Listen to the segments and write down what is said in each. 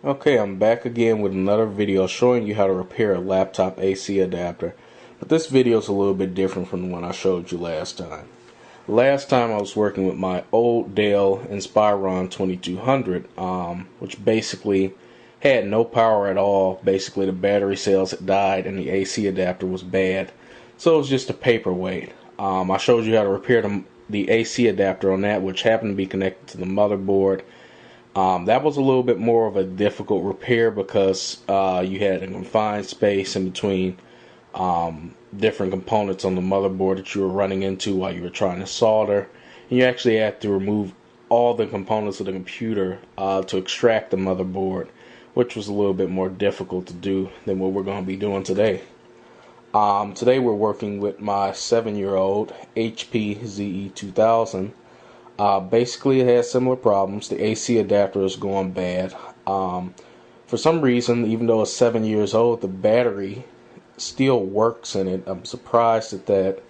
Okay, I'm back again with another video showing you how to repair a laptop AC adapter. But this video is a little bit different from the one I showed you last time. Last time I was working with my old Dell Inspiron 2200, which basically had no power at all. Basically the battery cells had died and the AC adapter was bad. So it was just a paperweight. I showed you how to repair the AC adapter on that, which happened to be connected to the motherboard. That was a little bit more of a difficult repair because you had a confined space in between different components on the motherboard that you were running into while you were trying to solder. And you actually had to remove all the components of the computer to extract the motherboard, which was a little bit more difficult to do than what we're going to be doing today. Today we're working with my 7-year-old HP ZE2000. Basically it has similar problems. The AC adapter is going bad. For some reason, even though it's 7 years old, the battery still works in it. I'm surprised at that.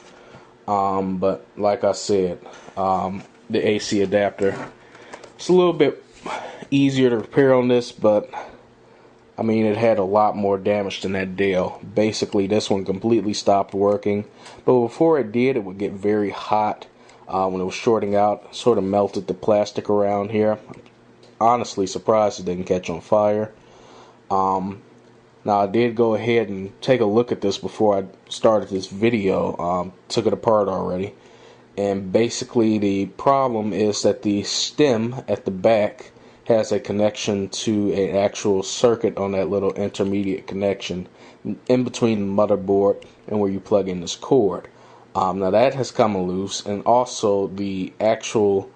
But like I said, the AC adapter, it's a little bit easier to repair on this, but I mean, it had a lot more damage than that Dell. Basically, this one completely stopped working. But before it did, it would get very hot. When it was shorting out, sort of melted the plastic around here. Honestly surprised it didn't catch on fire. Now I did go ahead and take a look at this before I started this video. Took it apart already. And basically the problem is that the stem at the back has a connection to an actual circuit on that little intermediate connection in between the motherboard and where you plug in this cord. Now that has come loose, and also the actual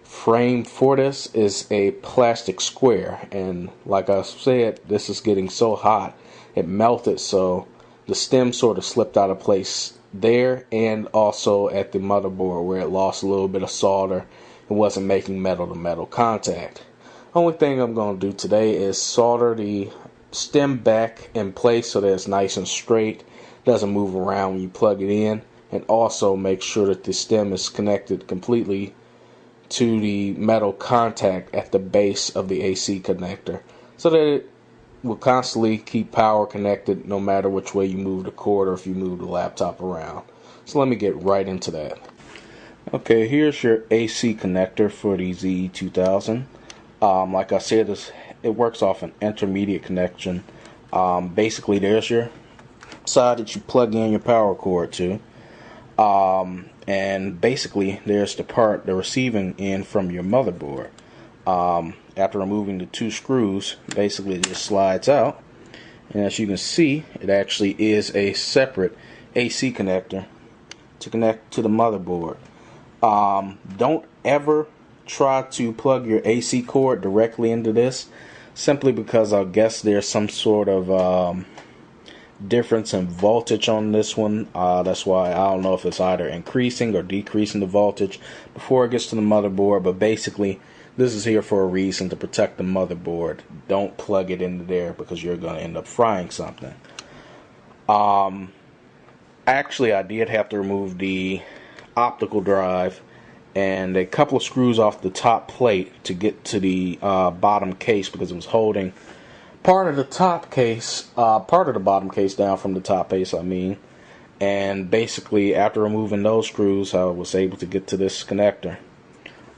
frame for this is a plastic square, and like I said, this is getting so hot it melted, so the stem sort of slipped out of place there, and also at the motherboard where it lost a little bit of solder and wasn't making metal to metal contact. Only thing I'm going to do today is solder the stem back in place so that it's nice and straight, doesn't move around when you plug it in. And also make sure that the stem is connected completely to the metal contact at the base of the AC connector, so that it will constantly keep power connected no matter which way you move the cord or if you move the laptop around. So let me get right into that. Okay, here's your AC connector for the ZE2000. Like I said, it works off an intermediate connection. Basically, there's your side that you plug in your power cord to. And basically there's the receiving end from your motherboard. After removing the two screws, basically it just slides out, and as you can see, it actually is a separate AC connector to connect to the motherboard. Don't ever try to plug your AC cord directly into this, simply because I guess there's some sort of difference in voltage on this one. That's why I don't know if it's either increasing or decreasing the voltage before it gets to the motherboard, but basically this is here for a reason, to protect the motherboard. Don't plug it into there because you're going to end up frying something. Actually, I did have to remove the optical drive and a couple of screws off the top plate to get to the bottom case, because it was holding part of the top case, part of the bottom case down from the top case, I mean. And basically, after removing those screws, I was able to get to this connector.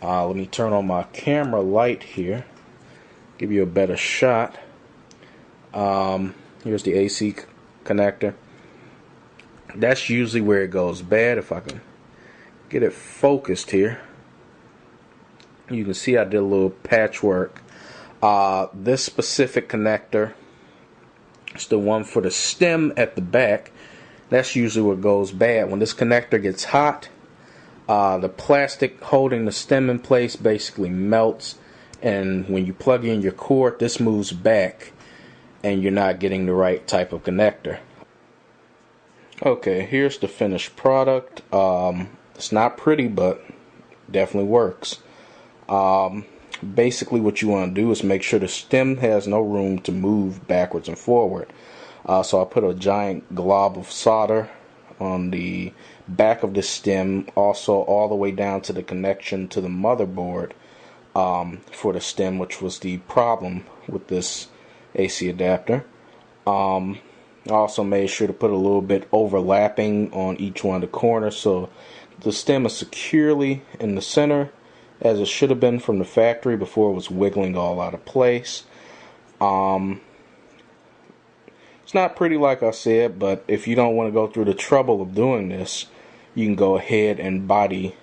Let me turn on my camera light here, give you a better shot. Here's the AC connector. That's usually where it goes bad. If I can get it focused here, you can see I did a little patchwork. This specific connector is the one for the stem at the back. That's usually what goes bad. When this connector gets hot, the plastic holding the stem in place basically melts, and when you plug in your cord, this moves back and you're not getting the right type of connector. Okay, here's the finished product. It's not pretty, but definitely works. Basically what you want to do is make sure the stem has no room to move backwards and forward. So I put a giant glob of solder on the back of the stem, also all the way down to the connection to the motherboard. for the stem, which was the problem with this AC adapter. I also made sure to put a little bit overlapping on each one of the corners so the stem is securely in the center as it should have been from the factory before it was wiggling all out of place. It's not pretty, like I said, but if you don't want to go through the trouble of doing this, you can go ahead and buy the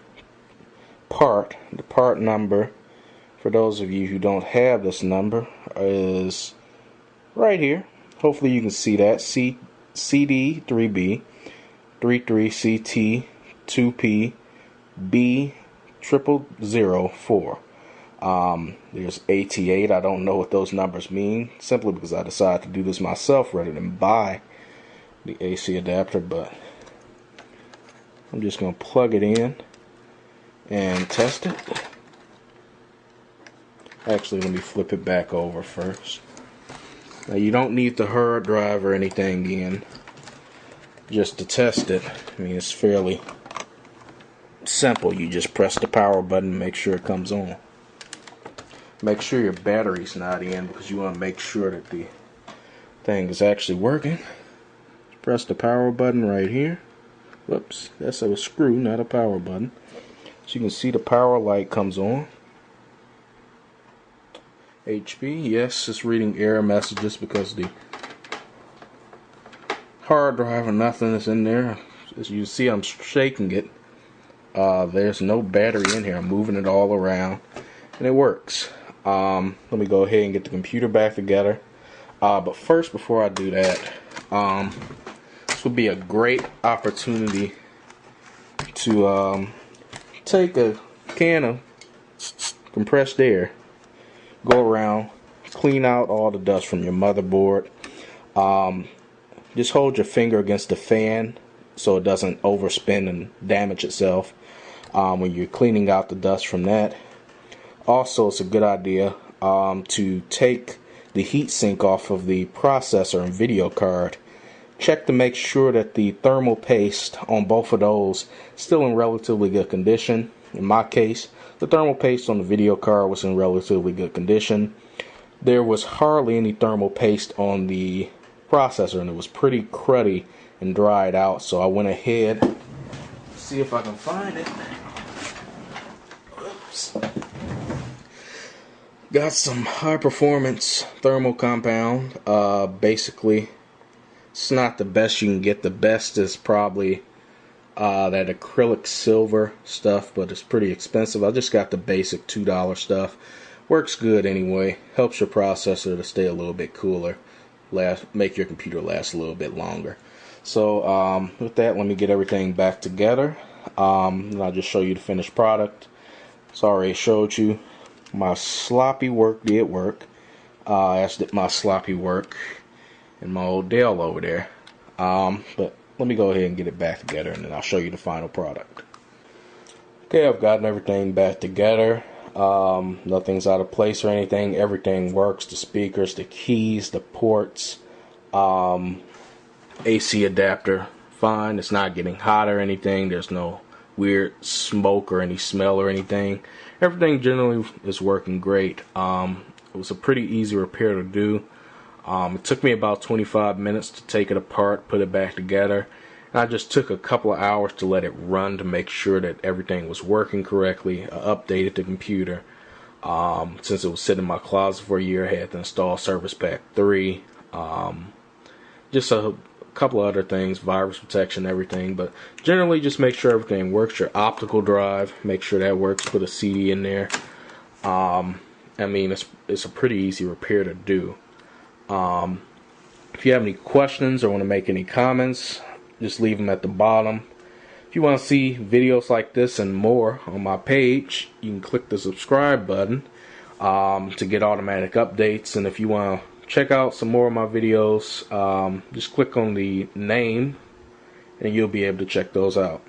part. The part number, for those of you who don't have this number, is right here. Hopefully you can see that. CD3B 33CT 2P B 0004. There's AT8. I don't know what those numbers mean, simply because I decided to do this myself rather than buy the AC adapter. But I'm just going to plug it in and test it. Actually, let me flip it back over first. Now, you don't need the hard drive or anything in just to test it. I mean, it's fairly simple. You just press the power button and make sure it comes on. Make sure your battery's not in, because you want to make sure that the thing is actually working. Press the power button right here. Whoops, that's a screw, not a power button. So you can see the power light comes on. HP, yes, it's reading error messages because the hard drive or nothing is in there. As you see, I'm shaking it. There's no battery in here. I'm moving it all around, and it works. Let me go ahead and get the computer back together. But first, before I do that, this would be a great opportunity to take a can of compressed air, go around, clean out all the dust from your motherboard. Just hold your finger against the fan so it doesn't overspin and damage itself when you're cleaning out the dust from that. Also, it's a good idea to take the heatsink off of the processor and video card. Check to make sure that the thermal paste on both of those is still in relatively good condition. In my case, the thermal paste on the video card was in relatively good condition. There was hardly any thermal paste on the processor, and it was pretty cruddy and dried out, so I went ahead, see if I can find it. Oops. Got some high performance thermal compound. Basically, it's not the best you can get. The best is probably that acrylic silver stuff, but it's pretty expensive. I just got the basic $2 stuff. Works good anyway. Helps your processor to stay a little bit cooler. Make your computer last a little bit longer. So with that, let me get everything back together. And I'll just show you the finished product. So I already showed you my sloppy work did work. As did my sloppy work in my old Dell over there. But let me go ahead and get it back together, and then I'll show you the final product. Okay, I've gotten everything back together. Nothing's out of place or anything. Everything works. The speakers, the keys, the ports, AC adapter, fine. It's not getting hot or anything. There's no weird smoke or any smell or anything. Everything generally is working great. It was a pretty easy repair to do. It took me about 25 minutes to take it apart, put it back together. And I just took a couple of hours to let it run to make sure that everything was working correctly. I updated the computer. Since it was sitting in my closet for a year, I had to install Service Pack 3. Just a couple of other things, virus protection, everything. But generally just make sure everything works. Your optical drive, make sure that works. Put a CD in there. I mean, it's a pretty easy repair to do. If you have any questions or want to make any comments, just leave them at the bottom. If you want to see videos like this and more on my page, you can click the subscribe button to get automatic updates. And if you want to check out some more of my videos, just click on the name and you'll be able to check those out.